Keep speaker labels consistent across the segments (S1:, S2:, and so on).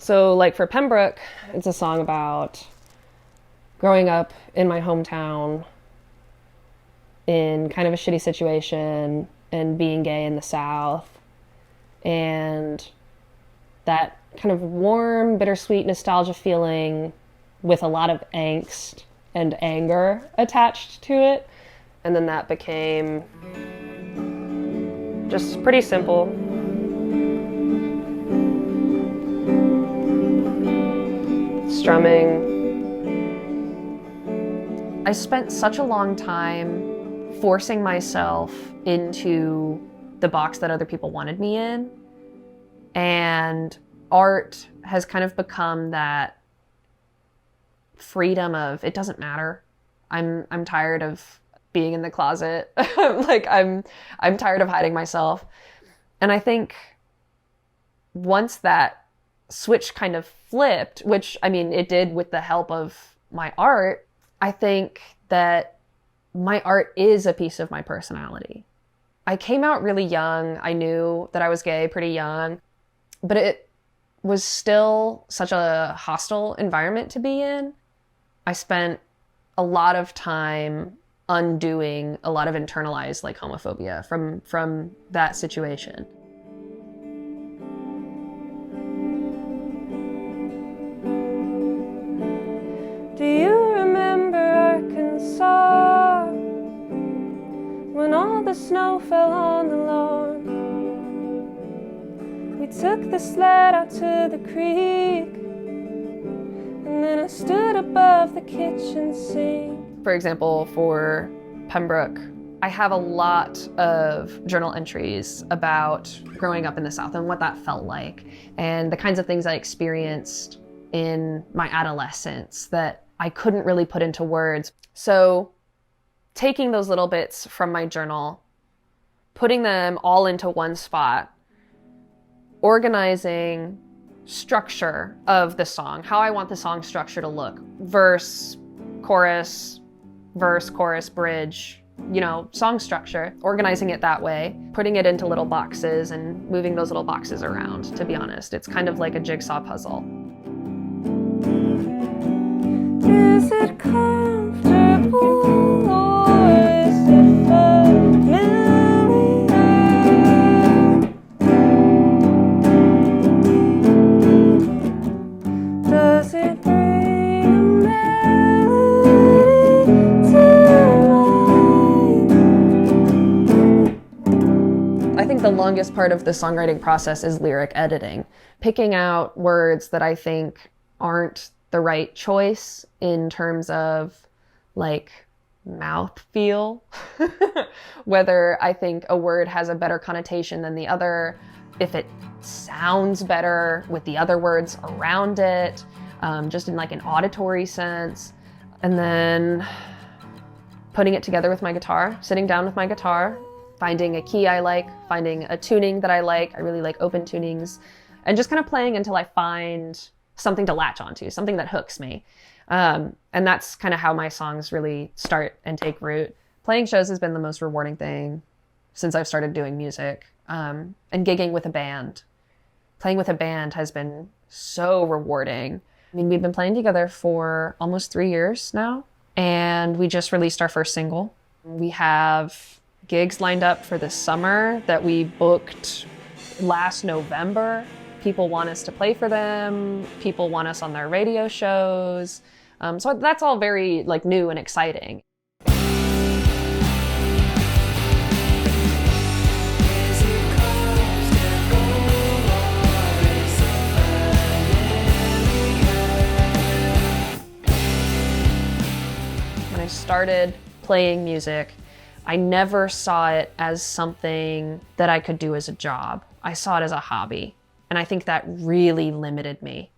S1: So like for Pembroke, it's a song about growing up in my hometown in kind of a shitty situation and being gay in the South, and that kind of warm, bittersweet nostalgia feeling with a lot of angst and anger attached to it. And then that became just pretty simple. Strumming. I spent such a long time forcing myself into the box that other people wanted me in. And art has kind of become that freedom of, it doesn't matter. I'm tired of being in the closet. Like I'm tired of hiding myself. And I think once that switch kind of flipped, which I mean, it did with the help of my art, I think that my art is a piece of my personality. I came out really young. I knew that I was gay pretty young, but it was still such a hostile environment to be in. I spent a lot of time undoing a lot of internalized like homophobia from that situation.
S2: Do you remember Arkansas, when all the snow fell on the lawn? We took the sled out to the creek, and then I stood above the kitchen sink.
S1: For example, for Pembroke, I have a lot of journal entries about growing up in the South and what that felt like, and the kinds of things I experienced in my adolescence that I couldn't really put into words. So taking those little bits from my journal, putting them all into one spot, organizing structure of the song, how I want the song structure to look, verse, chorus, bridge, you know, song structure, organizing it that way, putting it into little boxes and moving those little boxes around, to be honest. It's kind of like a jigsaw puzzle.
S2: Is it comfortable or is it familiar? Does it bring a melody to life?
S1: I think the longest part of the songwriting process is lyric editing, picking out words that I think aren't the right choice in terms of like mouth feel, whether I think a word has a better connotation than the other, if it sounds better with the other words around it, just in like an auditory sense. And then putting it together with my guitar, sitting down with my guitar, finding a key I like, finding a tuning that I like. I really like open tunings, and just kind of playing until I find something to latch onto, something that hooks me. And that's kind of how my songs really start and take root. Playing shows has been the most rewarding thing since I've started doing music, and gigging with a band. Playing with a band has been so rewarding. I mean, we've been playing together for almost 3 years now, and we just released our first single. We have gigs lined up for this summer that we booked last November. People want us to play for them. People want us on their radio shows. So that's all very like new and exciting. When I started playing music, I never saw it as something that I could do as a job. I saw it as a hobby. And I think that really limited me.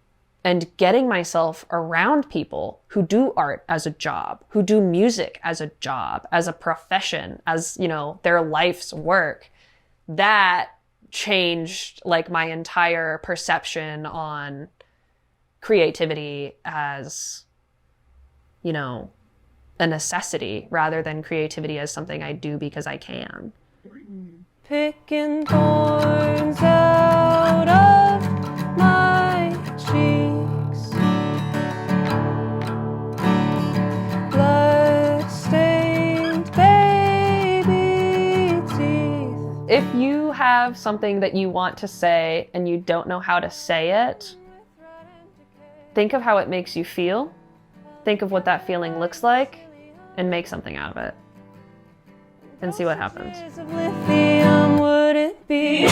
S1: And getting myself around people who do art as a job, who do music as a job, as a profession, as, you know, their life's work, that changed like my entire perception on creativity as, you know, a necessity rather than creativity as something I do because I can.
S2: Picking thorns out of my cheek.
S1: have something that you want to say and you don't know how to say it, think of how it makes you feel. Think of what that feeling looks like and make something out of it. And see what happens.
S2: Lithium, would it be?